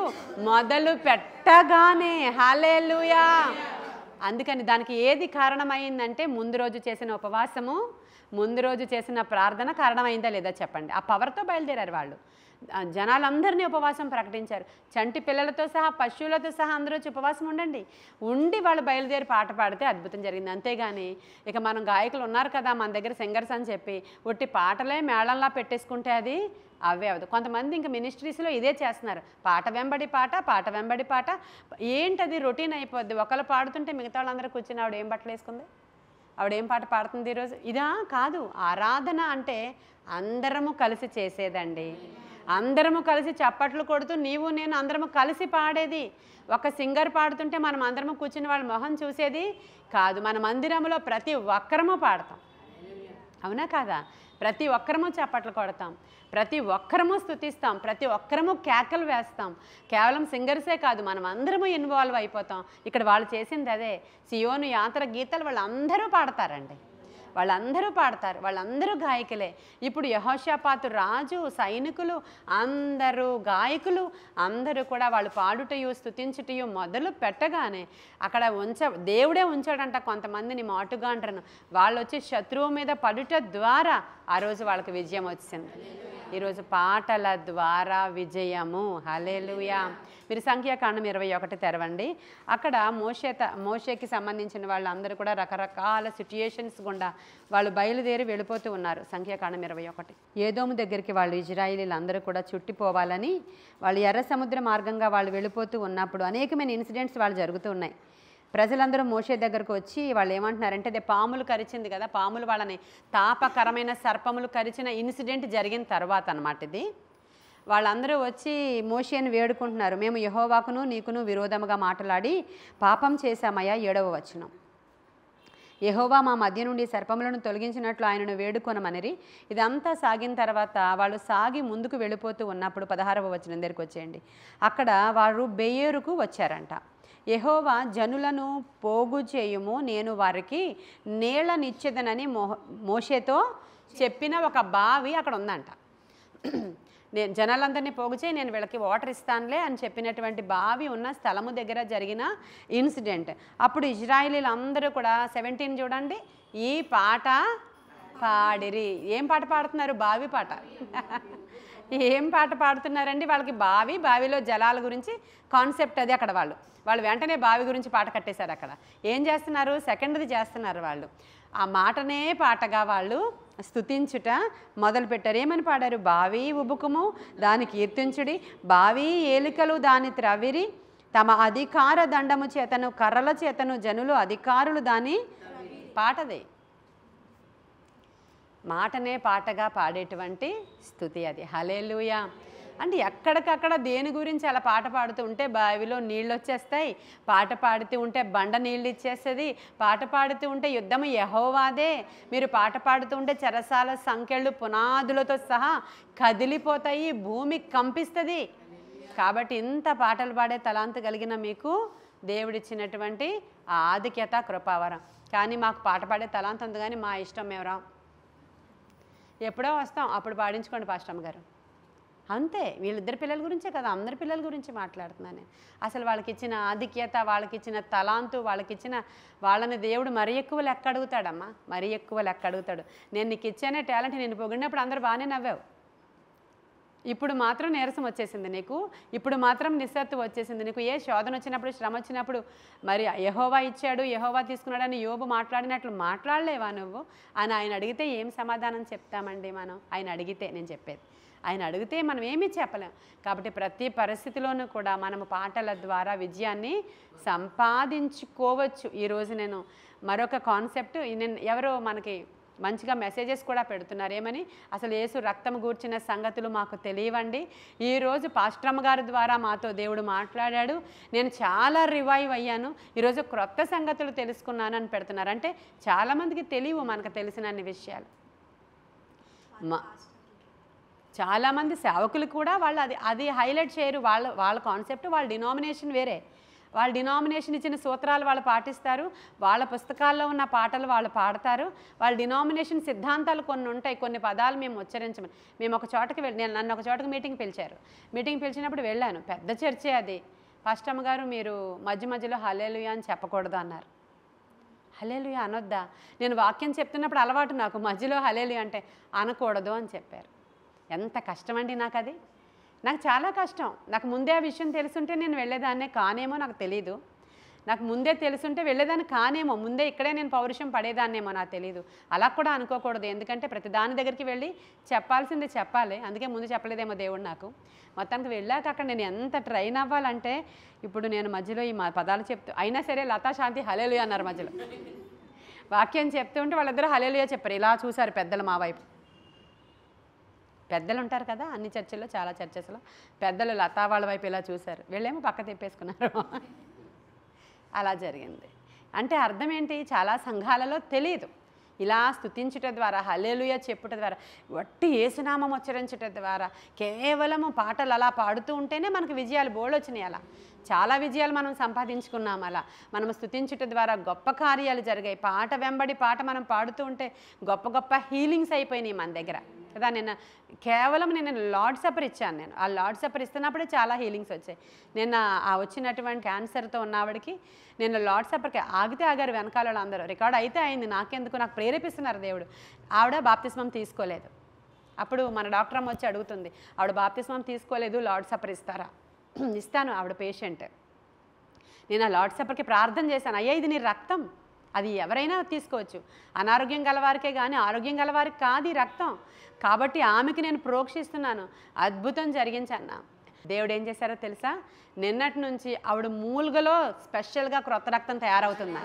మొదలు పెట్టగానే, హల్లెలూయా. అందుకని దానికి ఏది కారణమైందంటే, ముందు రోజు చేసిన ఉపవాసము, ముందు రోజు చేసిన ప్రార్థన కారణమైందా లేదా చెప్పండి. ఆ పవర్తో బయలుదేరారు వాళ్ళు. జనాలందరినీ ఉపవాసం ప్రకటించారు. చంటి పిల్లలతో సహా, పశువులతో సహా అందరూ వచ్చి ఉపవాసం ఉండి వాళ్ళు బయలుదేరి పాట పాడితే అద్భుతం జరిగింది. అంతేగాని ఇక మనం గాయకులు ఉన్నారు కదా మన దగ్గర, సింగర్స్ అని చెప్పి ఒట్టి పాటలే మేళంలా పెట్టేసుకుంటే అది అవే అవదు. కొంతమంది ఇంకా మినిస్ట్రీస్లో ఇదే చేస్తున్నారు, పాట వెంబడి పాట, పాట వెంబడి పాట. ఏంటది? రొటీన్ అయిపోద్ది. ఒకళ్ళు పాడుతుంటే మిగతా వాళ్ళందరూ కూర్చుని ఆవిడ ఏం బట్టలు వేసుకుంది, ఆవిడేం పాట పాడుతుంది ఈరోజు, ఇదా కాదు. ఆరాధన అంటే అందరము కలిసి చేసేదండి. అందరము కలిసి చప్పట్లు కొడుతూ నీవు నేను అందరము కలిసి పాడేది. ఒక సింగర్ పాడుతుంటే మనం అందరము కూర్చుని వాళ్ళ మొహం చూసేది కాదు. మన మందిరంలో ప్రతి ఒక్కరము పాడతాం, అవునా కాదా? ప్రతి ఒక్కరము చప్పట్లు కొడతాం, ప్రతి ఒక్కరము స్తుతిస్తాం, ప్రతి ఒక్కరము కేకలు వేస్తాం. కేవలం సింగర్సే కాదు, మనం అందరము ఇన్వాల్వ్ అయిపోతాం. ఇక్కడ వాళ్ళు చేసింది అదే. సియోను యాత్ర గీతాలు వాళ్ళందరూ పాడతారండి, వాళ్ళందరూ పాడతారు, వాళ్ళందరూ గాయకులే. ఇప్పుడు యెహోషాపాతు రాజు, సైనికులు, అందరూ గాయకులు, అందరూ కూడా వాళ్ళు పాడుటయు స్తుతించుటయు మొదలు పెట్టగానే అక్కడ దేవుడే ఉంచాడంట కొంతమందిని మాటుగాండ్రను. వాళ్ళు వచ్చి శత్రువు మీద పడుట ద్వారా ఆ రోజు వాళ్ళకి విజయం వచ్చింది. ఈరోజు పాటల ద్వారా విజయము. హల్లెలూయా. మీరు సంఖ్యాకాండం 21 తెరవండి. అక్కడ మోషేకి సంబంధించిన వాళ్ళందరూ కూడా రకరకాల సిట్యుయేషన్స్ గుండా వాళ్ళు బయలుదేరి వెళ్ళిపోతూ ఉన్నారు. సంఖ్యాకాండం 21. ఏదోము దగ్గరికి వాళ్ళు ఇజ్రాయేలీలందరూ కూడా చుట్టిపోవాలని వాళ్ళు ఎర్ర సముద్ర మార్గంగా వాళ్ళు వెళ్ళిపోతూ ఉన్నప్పుడు అనేకమైన ఇన్సిడెంట్స్ వాళ్ళు జరుగుతూ ఉన్నాయి. ప్రజలందరూ మోషే దగ్గరకు వచ్చి వాళ్ళు ఏమంటున్నారంటే, అదే పాములు కరిచింది కదా, పాములు వాళ్ళని తాపకరమైన సర్పములు కరిచిన ఇన్సిడెంట్ జరిగిన తర్వాత అన్నమాట ఇది. వాళ్ళందరూ వచ్చి మోషేని వేడుకుంటున్నారు, మేము యెహోవాకును నీకును విరోధముగా మాట్లాడి పాపం చేశామయ్యా. 7వ వచనం, యెహోవా మా మధ్య నుండి సర్పములను తొలగించినట్లు ఆయనను వేడుకొనమనిరి. ఇదంతా సాగిన తర్వాత వాళ్ళు సాగి ముందుకు వెళ్ళిపోతూ ఉన్నప్పుడు 16వ వచనం దగ్గరికి వచ్చేయండి. అక్కడ వారు బెయేరుకు వచ్చారంట. యెహోవా జనులను పోగు చేయుము, నేను వారికి నీళ్ళనిచ్చేదనని మోషేతో చెప్పిన ఒక బావి అక్కడ ఉందంట. నేను జనాలందరినీ పోగు చేయి, నేను వీళ్ళకి వాటర్ ఇస్తానులే అని చెప్పినటువంటి బావి ఉన్న స్థలము దగ్గర జరిగిన ఇన్సిడెంట్. అప్పుడు ఇజ్రాయేలీలందరూ కూడా 17 చూడండి, ఈ పాట పాడిరి. ఏం పాట పాడుతున్నారు? బావి పాట. ఏం పాట పాడుతున్నారండి? వాళ్ళకి బావిలో జలాల గురించి కాన్సెప్ట్ అది. అక్కడ వాళ్ళు వెంటనే బావి గురించి పాట కట్టేశారు. అక్కడ ఏం చేస్తున్నారు? సెకండ్ది చేస్తున్నారు వాళ్ళు. ఆ మాటనే పాటగా వాళ్ళు స్తుతించుట మొదలుపెట్టారు. ఏమని పాడారు? బావి ఉబుకుము దాని కీర్తించుడి, బావి ఏలికలు దాని త్రవిరి, తమ అధికార దండము చేతను కర్రల చేతను జనులు అధికారులు దాని పాటదే. మాటనే పాటగా పాడేటువంటి స్తుతి అది. హల్లెలూయా. అంటే ఎక్కడికక్కడ దేని గురించి అలా పాట పాడుతూ ఉంటే బావిలో నీళ్ళు వచ్చేస్తాయి, పాట పాడుతూ ఉంటే బండ నీళ్ళు ఇచ్చేస్తుంది, పాట పాడుతూ ఉంటే యుద్ధము యెహోవాదే, మీరు పాట పాడుతూ ఉంటే చెరసాల సంకెళ్ళు పునాదులతో సహా కదిలిపోతాయి, భూమి కంపిస్తుంది. కాబట్టి ఇంత పాటలు పాడే తలాంతు కలిగిన మీకు దేవుడిచ్చినటువంటి ఆ ఆధిక్యత కృపావరం. కానీ మాకు పాట పాడే తలాంత ఉంది, కానీ మా ఇష్టం మేము రాం. ఎప్పుడో వస్తాం, అప్పుడు పాడించుకోండి పాస్టమ్ గారు అంతే. వీళ్ళిద్దరు పిల్లల గురించే కదా, అందరి పిల్లల గురించి మాట్లాడుతున్నాను నేను. అసలు వాళ్ళకి ఇచ్చిన ఆధిక్యత, వాళ్ళకి ఇచ్చిన తలాంతు, వాళ్ళని దేవుడు మరీ ఎక్కువ లెక్క అడుగుతాడమ్మా, మరీ ఎక్కువ లెక్క అడుగుతాడు. నేను నీకు ఇచ్చానే టాలెంట్, నేను పొగిడినప్పుడు అందరూ బాగానే నవ్వావు, ఇప్పుడు మాత్రం నీరసం వచ్చేసింది నీకు, ఇప్పుడు మాత్రం నిస్సత్తు వచ్చేసింది నీకు. ఏ శోధన వచ్చినప్పుడు, శ్రమ వచ్చినప్పుడు మరి యెహోవా ఇచ్చాడు, యెహోవా తీసుకున్నాడని యోబు మాట్లాడినట్లు మాట్లాడలేవా నువ్వు అని ఆయన అడిగితే ఏం సమాధానం చెప్తామండి మనం? ఆయన అడిగితే, నేను చెప్పేది ఆయన అడిగితే మనం ఏమీ చెప్పలేం. కాబట్టి ప్రతి పరిస్థితిలోనూ కూడా మనము పాటల ద్వారా విజయాన్ని సంపాదించుకోవచ్చు. ఈరోజు నేను మరొక కాన్సెప్ట్, నేను ఎవరో మనకి మంచిగా మెసేజెస్ కూడా పెడుతున్నారు. ఏమని? అసలు యేసు రక్తం గూర్చిన సంగతులు మాకు తెలియవండి, ఈరోజు పాస్టరమ్మ గారి ద్వారా మాతో దేవుడు మాట్లాడాడు, నేను చాలా రివైవ్ అయ్యాను, ఈరోజు క్రొత్త సంగతులు తెలుసుకున్నాను అని పెడుతున్నారు. అంటే చాలామందికి తెలియవు మనకు తెలిసినన్ని విషయాలు. చాలామంది సేవకులు కూడా వాళ్ళు అది హైలైట్ చేయరు. వాళ్ళ కాన్సెప్ట్, వాళ్ళ డినామినేషన్ వేరే, వాళ్ళ డినామినేషన్ ఇచ్చిన సూత్రాలు వాళ్ళు పాటిస్తారు, వాళ్ళ పుస్తకాల్లో ఉన్న పాటలు వాళ్ళు పాడతారు, వాళ్ళ డినామినేషన్ సిద్ధాంతాలు కొన్ని ఉంటాయి, కొన్ని పదాలు మేము ఉచ్చరించమని. మేము ఒక చోటకి నన్ను ఒక చోటకి మీటింగ్ పిలిచారు. మీటింగ్ పిలిచినప్పుడు వెళ్ళాను, పెద్ద చర్చే అది. పాస్టమ్మ గారు మీరు మధ్య మధ్యలో హల్లెలూయా అని చెప్పకూడదు అన్నారు. హల్లెలూయా అనొద్దా? నేను వాక్యం చెప్తున్నప్పుడు అలవాటు నాకు, మధ్యలో హల్లెలూయా అంటే అనకూడదు అని చెప్పారు. ఎంత కష్టమండి నాకు అది, నాకు చాలా కష్టం. నాకు ముందే ఆ విషయం తెలుసుంటే నేను వెళ్ళేదాన్నే కానేమో, నాకు తెలీదు. నాకు ముందే తెలుసుంటే వెళ్ళేదాన్ని కానేమో, ముందే ఇక్కడే నేను పౌరుషం పడేదాన్నేమో, నాకు తెలీదు. అలా కూడా అనుకోకూడదు, ఎందుకంటే ప్రతి దాని దగ్గరికి వెళ్ళి చెప్పాల్సింది చెప్పాలి. అందుకే ముందు చెప్పలేదేమో దేవుడు నాకు. మొత్తానికి వెళ్ళాక అక్కడ నేను ఎంత ట్రైన్ అవ్వాలంటే, ఇప్పుడు నేను మధ్యలో ఈ పదాలు చెప్తూ అయినా సరే లతా శాంతి హల్లెలూయా అన్నారు మధ్యలో. వాక్యం చెప్తూ ఉంటే వాళ్ళిద్దరూ హల్లెలూయా చెప్పారు. ఇలా చూశారు పెద్దలు మా వైపు. పెద్దలు ఉంటారు కదా అన్ని చర్చల్లో, చాలా చర్చెస్లో పెద్దలు లతా వాళ్ళ వైపు ఇలా చూశారు, వీళ్ళేమో పక్క తిప్పేసుకున్నారు. అలా జరిగింది. అంటే అర్థం ఏంటి? చాలా సంఘాలలో తెలియదు. ఇలా స్తుతించుట ద్వారా, హల్లెలూయా చెప్పుట ద్వారా, వట్టి యేసునామం ఉచ్చరించుట ద్వారా, కేవలము పాటలు అలా పాడుతూ ఉంటేనే మనకు విజయాలు బోళ్ళొచ్చినాయి. అలా చాలా విజయాలు మనం సంపాదించుకున్నాం. అలా మనం స్తుతించుట ద్వారా గొప్ప కార్యాలు జరిగాయి. పాట వెంబడి పాట మనం పాడుతూ ఉంటే గొప్ప గొప్ప హీలింగ్స్ అయిపోయినాయి మన దగ్గర కదా. నేను లార్డ్ సపర్ ఇచ్చాను. నేను ఆ లార్డ్ సపర్ ఇస్తున్నప్పుడే చాలా హీలింగ్స్ వచ్చాయి. నేను ఆ వచ్చినటువంటి క్యాన్సర్తో ఉన్నవాడికి నేను లార్డ్ సపర్కి ఆగితే ఆగారు వెనకాల అందరూ, రికార్డ్ అయితే అయింది, నాకెందుకు, నాకు ప్రేరేపిస్తున్నారు దేవుడు. ఆవిడ బాప్తిస్మం తీసుకోలేదు. అప్పుడు మన డాక్టర్ అమ్మ వచ్చి అడుగుతుంది, ఆవిడ బాప్తిస్మం తీసుకోలేదు, లార్డ్ సపర్ ఇస్తారా? ఇస్తాను, ఆవిడ పేషెంట్. నేను ఆ లార్డ్ సపర్కి ప్రార్థన చేశాను, అయ్యా ఇది నీ రక్తం, అది ఎవరైనా తీసుకోవచ్చు, అనారోగ్యం గలవారికే కానీ ఆరోగ్యం గలవారికి కాదు ఈ రక్తం, కాబట్టి ఆమెకి నేను ప్రోక్షిస్తున్నాను, అద్భుతం జరిగించన్నా. దేవుడు ఏం చేశారో తెలుసా? నిన్నటి నుంచి ఆవిడ మూల్గలో స్పెషల్గా క్రొత్త రక్తం తయారవుతుంది.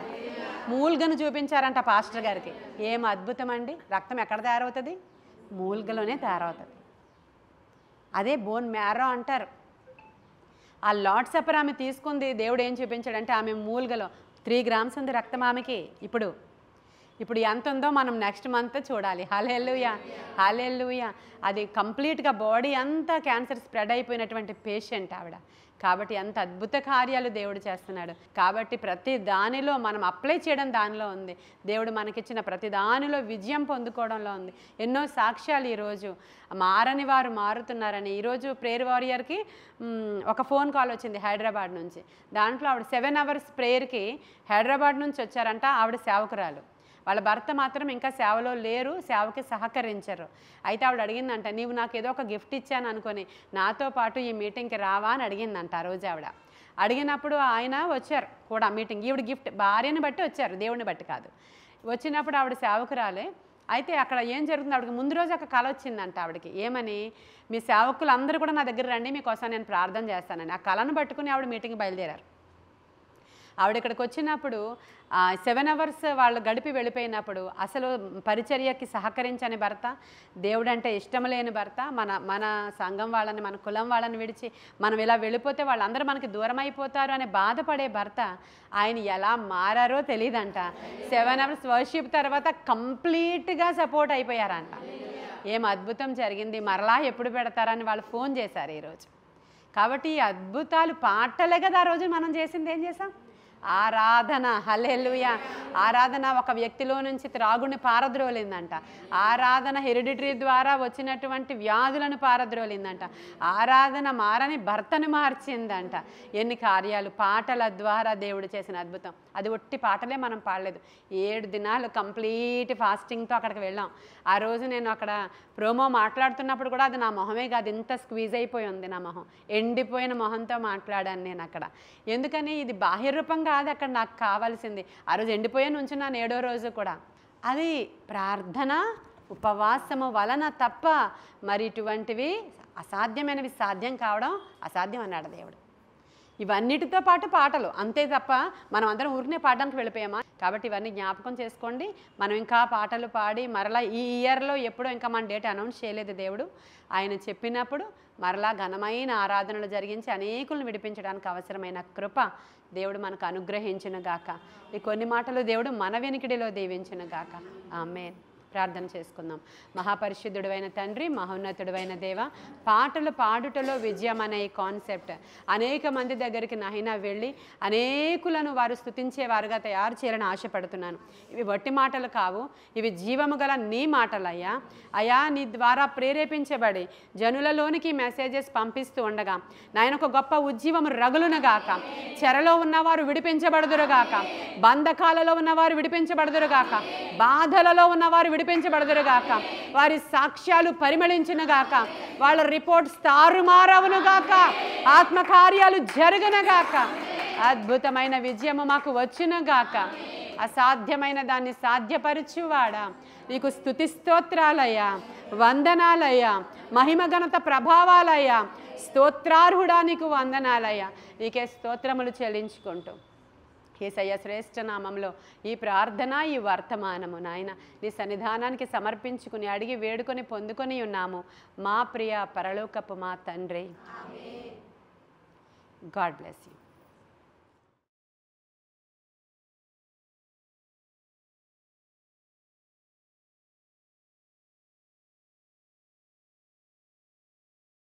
మూల్గను చూపించారంట పాస్టర్ గారికి. ఏం అద్భుతం అండి! రక్తం ఎక్కడ తయారవుతుంది? మూల్గలోనే తయారవుతుంది. అదే బోన్ మ్యారో అంటారు. ఆ లార్డ్ సపర్ ఆమె తీసుకుంది, దేవుడు ఏం చూపించాడంటే ఆమె మూల్గలో 3 grams ఉంది రక్తం ఆమెకి. ఇప్పుడు ఎంత ఉందో మనం నెక్స్ట్ మంత్ చూడాలి. హల్లెలూయా, హల్లెలూయా. అది కంప్లీట్గా బాడీ అంతా క్యాన్సర్ స్ప్రెడ్ అయిపోయినటువంటి పేషెంట్ ఆవిడ. కాబట్టి అంత అద్భుత కార్యాలు దేవుడు చేస్తున్నాడు. కాబట్టి ప్రతి దానిలో మనం అప్లై చేయడం దానిలో ఉంది. దేవుడు మనకిచ్చిన ప్రతి దానిలో విజయం పొందుకోవడంలో ఉంది. ఎన్నో సాక్ష్యాలు ఈరోజు మారని వారు మారుతున్నారని. ఈరోజు ప్రేయర్ వారియర్కి ఒక ఫోన్ కాల్ వచ్చింది హైదరాబాద్ నుంచి. దాంట్లో ఆవిడ 7 hours ప్రేయర్కి హైదరాబాద్ నుంచి వచ్చారంట. ఆవిడ సేవకురాలు, వాళ్ళ భర్త మాత్రం ఇంకా సేవలో లేరు, సేవకి సహకరించరు. అయితే ఆవిడ అడిగిందంట, నీవు నాకు ఏదో ఒక గిఫ్ట్ ఇచ్చాను అనుకొని నాతో పాటు ఈ మీటింగ్కి రావా అని అడిగిందంట. ఆ రోజు ఆవిడ అడిగినప్పుడు ఆయన వచ్చారు కూడా మీటింగ్. ఈవిడ గిఫ్ట్ భార్యని బట్టి వచ్చారు, దేవుడిని బట్టి కాదు. వచ్చినప్పుడు ఆవిడ సేవకురాలే. అయితే అక్కడ ఏం జరుగుతుంది, ఆవిడకి ముందు రోజు ఒక కళ వచ్చిందంట ఆవిడకి. ఏమని? మీ సేవకులు అందరూ కూడా నా దగ్గర రండి, మీకోసం నేను ప్రార్థన చేస్తానని. ఆ కళను పట్టుకుని ఆవిడ మీటింగ్ బయలుదేరారు. ఆవిడ ఇక్కడికి వచ్చినప్పుడు 7 అవర్స్ వాళ్ళు గడిపి వెళ్ళిపోయినప్పుడు అసలు పరిచర్యకి సహకరించని భర్త, దేవుడంటే ఇష్టం లేని భర్త, మన సంఘం వాళ్ళని, మన కులం వాళ్ళని విడిచి మనం ఇలా వెళ్ళిపోతే వాళ్ళందరూ మనకి దూరం అయిపోతారు అని బాధపడే భర్త ఆయన ఎలా మారారో తెలియదంట. 7 అవర్స్ వర్షిప్ తర్వాత కంప్లీట్గా సపోర్ట్ అయిపోయారంట. ఏం అద్భుతం జరిగింది, మరలా ఎప్పుడు పెడతారని వాళ్ళు ఫోన్ చేశారు ఈరోజు. కాబట్టి ఈ అద్భుతాలు పాటలే కదా ఆ రోజు మనం చేసింది. ఏం చేసాం? ఆరాధన. హల్లెలూయా. ఆరాధన ఒక వ్యక్తిలో నుంచి త్రాగుని పారద్రోలిందంట. ఆరాధన హెరిడిటరీ ద్వారా వచ్చినటువంటి వ్యాధులను పారద్రోలిందంట. ఆరాధన మారని భర్తను మార్చిందంట. ఎన్ని కార్యాలు పాటల ద్వారా దేవుడు చేసిన అద్భుతం. అది ఒట్టి పాటలే మనం పాడలేదు. 7 దినాలు కంప్లీట్ ఫాస్టింగ్తో అక్కడికి వెళ్ళాం. ఆ రోజు నేను అక్కడ ప్రోమో మాట్లాడుతున్నప్పుడు కూడా అది నా మొహమే కాదు, ఇంత స్క్వీజ్ అయిపోయి ఉంది నా మొహం. ఎండిపోయిన మొహంతో మాట్లాడాను నేను అక్కడ. ఎందుకని ఇది బాహ్య రూపం కాదు అక్కడ నాకు కావాల్సింది. ఆ రోజు ఎండిపోయాను ఉంచున్నాను 7వ రోజు కూడా. అది ప్రార్థన ఉపవాసము వలన తప్ప మరి ఇటువంటివి అసాధ్యమైనవి సాధ్యం కావడం అసాధ్యం అన్నాడు దేవుడు. ఇవన్నిటితో పాటు పాటలు అంతే తప్ప మనం అందరం ఊరినే పాడడానికి వెళ్ళిపోయామా? కాబట్టి ఇవన్నీ జ్ఞాపకం చేసుకోండి. మనం ఇంకా పాటలు పాడి మరలా ఈ ఇయర్లో ఎప్పుడో ఇంకా మన డేట్ అనౌన్స్ చేయలేదు దేవుడు. ఆయన చెప్పినప్పుడు మరలా ఘనమైన ఆరాధనలు జరిగించి అనేకులను విడిపించడానికి అవసరమైన కృప దేవుడు మనకు అనుగ్రహించును గాక. ఈ కొన్ని మాటలు దేవుడు మన వెనుకిడిలో దీవించును గాక. ఆమేన్. ప్రార్థన చేసుకుందాం. మహాపరిశుద్ధుడైన తండ్రి, మహోన్నతుడైన దేవ, పాటలు పాడుటలో విజయం అనే ఈ కాన్సెప్ట్ అనేక మంది దగ్గరికి నాయనా వెళ్ళి అనేకులను వారు స్తుతించేవారుగా తయారు చేయాలని ఆశపడుతున్నాను. ఇవి వట్టి మాటలు కావు, ఇవి జీవము గల నీ మాటలయ్యా. అయా నీ ద్వారా ప్రేరేపించబడి జనులలోనికి మెసేజెస్ పంపిస్తూ ఉండగా నాయన ఒక గొప్ప ఉజ్జీవము రగులునగాక. చెరలో ఉన్నవారు విడిపించబడుదురుగాక, బంధకాలలో ఉన్నవారు విడిపించబడుదురుగాక, బాధలలో ఉన్నవారు విడిపించబడుదురుగాక, వారి సాక్ష్యాలు పరిమళించునుగాక, వాళ్ళ రిపోర్ట్స్ తారుమారవునుగాక, ఆత్మకార్యాలు జరుగునుగాక, అద్భుతమైన విజయము మాకు వచ్చునుగాక. అసాధ్యమైన దాన్ని సాధ్యపరచువాడా, నీకు స్తుతి స్తోత్రాలయ్యా, వందనాలయ్యా, మహిమ ఘనత ప్రభావాలయ్యా, స్తోత్రార్హుడా నీకు వందనాలయ్యా. నీకే స్తోత్రములు చెల్లించుకుంటూ యేసయ్య శ్రేష్ఠ నామంలో ఈ ప్రార్థన ఈ వర్తమానము నాయన నీ సన్నిధానానికి సమర్పించుకుని అడిగి వేడుకొని పొందుకొని ఉన్నాము మా ప్రియ పరలోకపు మా తండ్రి. God bless you.